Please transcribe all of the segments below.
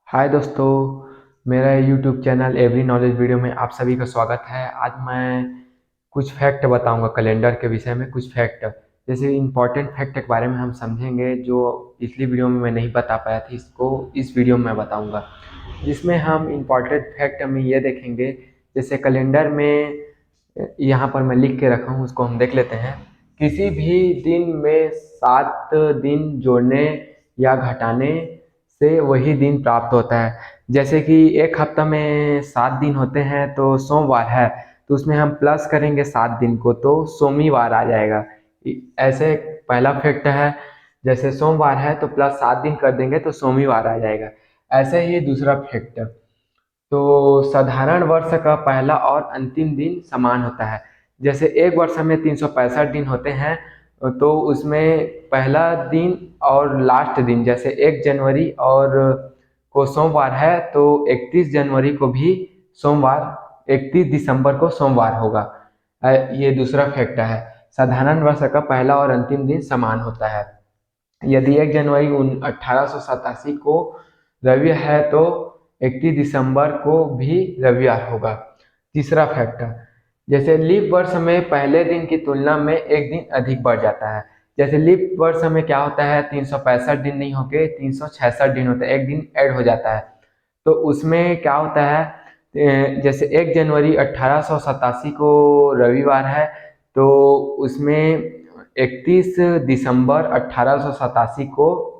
हाय दोस्तों, मेरा YouTube channel every knowledge video में आप सभी का स्वागत है। आज मैं कुछ फैक्ट बताऊंगा कैलेंडर के विषय में। कुछ फैक्ट जैसे इम्पोर्टेंट फैक्ट के बारे में हम समझेंगे, जो पिछली वीडियो में मैं नहीं बता पाया था, इसको इस वीडियो में मैं बताऊंगा। जिसमें हम इम्पोर्टेंट फैक्ट में ये देखेंगे, जैसे कैलेंडर में यहाँ पर मैं लिख के रखा हूँ, उसको हम देख लेते हैं। किसी भी दिन में 7 दिन जोड़ने या घटाने से वही दिन प्राप्त होता है। जैसे कि एक हफ्ता में 7 दिन होते हैं, तो सोमवार है तो उसमें हम प्लस करेंगे 7 दिन को, तो सोमवार आ जाएगा। ऐसे पहला फैक्ट है। जैसे सोमवार है तो प्लस 7 दिन कर देंगे तो सोमवार आ जाएगा। ऐसे ही दूसरा फैक्ट, तो साधारण वर्ष का पहला और अंतिम दिन समान होता है। जैसे एक वर्ष में 365 दिन होते हैं, तो उसमें पहला दिन और लास्ट दिन, जैसे 1 जनवरी और को सोमवार है तो 31 जनवरी को भी सोमवार, 31 दिसंबर को सोमवार होगा। ये दूसरा फैक्ट है। साधारण वर्ष का पहला और अंतिम दिन समान होता है। यदि 1 जनवरी 1887 को रवि है तो 31 दिसंबर को भी रविवार होगा। तीसरा फैक्टर, जैसे लीप वर्ष में पहले दिन की तुलना में एक दिन अधिक बढ़ जाता है। जैसे लीप वर्ष में क्या होता है, 365 दिन नहीं होके 366 दिन होता है, एक दिन ऐड हो जाता है। तो उसमें क्या होता है, जैसे 1 जनवरी 1887 को रविवार है, तो उसमें 31 दिसंबर 1887 को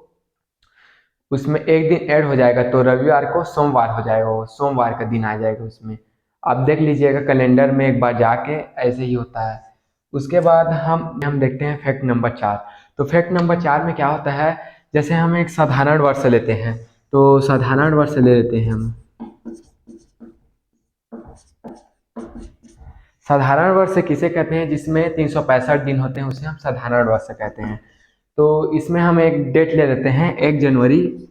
उसमें एक दिन ऐड हो जाएगा, तो रविवार को सोमवार हो जाएगा, वो सोमवार का दिन आ जाएगा उसमें। आप देख लीजिएगा कैलेंडर में एक बार जाके, ऐसे ही होता है। उसके बाद हम देखते हैं फैक्ट नंबर 4। तो फैक्ट नंबर 4 में क्या होता है, जैसे हम एक साधारण वर्ष लेते हैं, तो साधारण वर्ष ले लेते हैं हम। साधारण वर्ष किसे कहते हैं, जिसमें 365 दिन होते हैं, उसे हम साधारण वर्ष कहते हैं। तो इसमें हम एक डेट ले लेते हैं, 1 जनवरी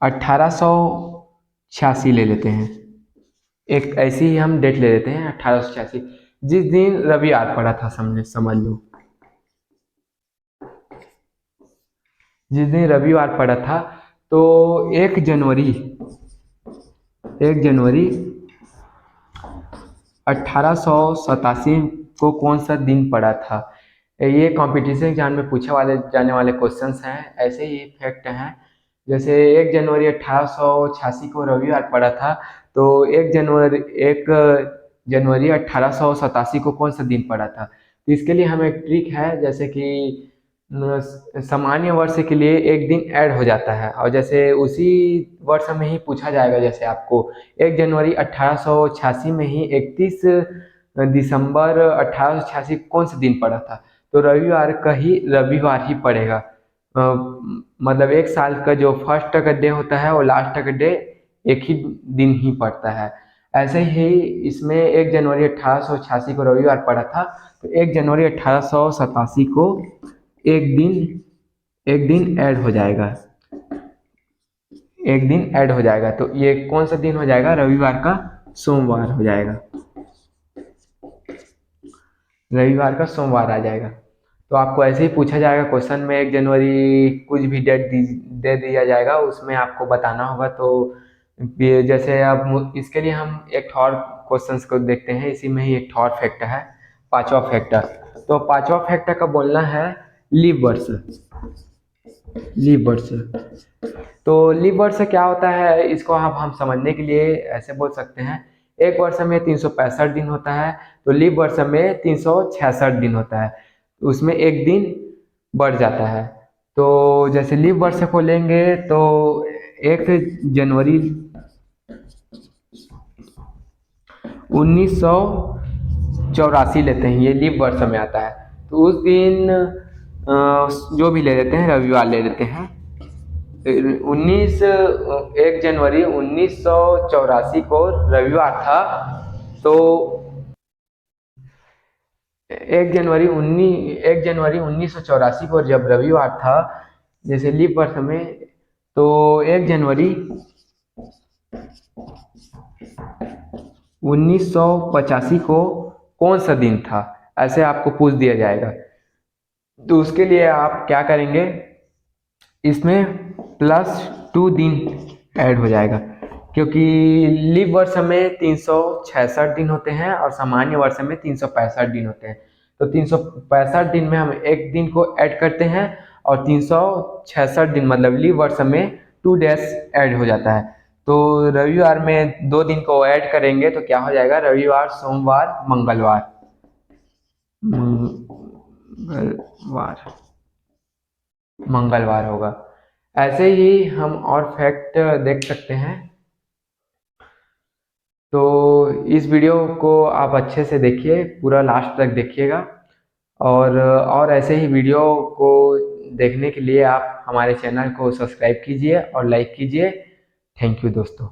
1886 ले लेते हैं। एक ऐसी ही हम डेट ले लेते हैं 1886, जिस दिन रविवार पड़ा था, समझ लो। जिस दिन रविवार पड़ा था, तो 1 जनवरी 1887 को कौन सा दिन पड़ा था। ये कंपटीशन एग्जाम में पूछे जाने वाले क्वेश्चंस हैं, ऐसे ही फैक्ट हैं। जैसे 1 जनवरी 1886 को रविवार पड़ा था, तो 1 जनवरी 1887 को कौन सा दिन पड़ा था। तो इसके लिए हमें एक ट्रिक है, जैसे कि सामान्य वर्ष के लिए एक दिन ऐड हो जाता है, और जैसे उसी वर्ष में ही पूछा जाएगा। जैसे आपको 1 जनवरी 1886 में ही 31 दिसंबर 1886 कौन सा दिन पड़ा था, तो रविवार का ही रविवार ही पड़ेगा। मतलब एक साल का जो फर्स्ट का डे होता है और लास्ट का डे एक ही दिन ही पड़ता है। ऐसे ही इसमें 1 जनवरी 1886 को रविवार पड़ा था, तो 1 जनवरी 1887 को एक दिन ऐड हो जाएगा, एक दिन ऐड हो जाएगा। तो ये कौन सा दिन हो जाएगा, रविवार का सोमवार हो जाएगा, रविवार का सोमवार आ जाएगा। तो आपको ऐसे ही पूछा जाएगा क्वेश्चन में, 1 जनवरी कुछ भी डेट दे दिया जाएगा, उसमें आपको बताना होगा। तो जैसे अब इसके लिए हम एक और क्वेश्चन को देखते हैं, इसी में ही एक और फैक्टर है, पांचवा फैक्टर। तो पांचवा फैक्टर का बोलना है लीप वर्ष। लीप वर्ष, तो लीप वर्ष क्या होता है, इसको आप हम समझने के लिए ऐसे बोल सकते हैं। एक वर्ष में 365 दिन होता है, तो लीप वर्ष में 366 दिन होता है, उसमें एक दिन बढ़ जाता है। तो जैसे लीप वर्ष को लेंगे तो 1 जनवरी 1984 लेते हैं, ये लीप वर्ष में आता है। तो उस दिन जो भी ले लेते हैं, रविवार ले लेते हैं। 1 जनवरी 1984 को रविवार था, तो 1 जनवरी 1984 को जब रविवार था, जैसे लीप वर्ष में, तो 1 जनवरी 1985 को कौन सा दिन था, ऐसे आपको पूछ दिया जाएगा। तो उसके लिए आप क्या करेंगे, इसमें +2 दिन ऐड हो जाएगा, क्योंकि लीप वर्ष में 366 दिन होते हैं और सामान्य वर्ष में 365 दिन होते हैं। तो 365 दिन में हम एक दिन को ऐड करते हैं और 366 दिन मतलब लीप वर्ष में 2 डेज ऐड हो जाता है। तो रविवार में 2 दिन को ऐड करेंगे तो क्या हो जाएगा, रविवार, सोमवार, मंगलवार, मंगलवार होगा। ऐसे ही हम और फैक्ट देख सकते हैं। तो इस वीडियो को आप अच्छे से देखिए, पूरा लास्ट तक देखिएगा। और ऐसे ही वीडियो को देखने के लिए आप हमारे चैनल को सब्सक्राइब कीजिए और लाइक कीजिए। थैंक यू दोस्तों।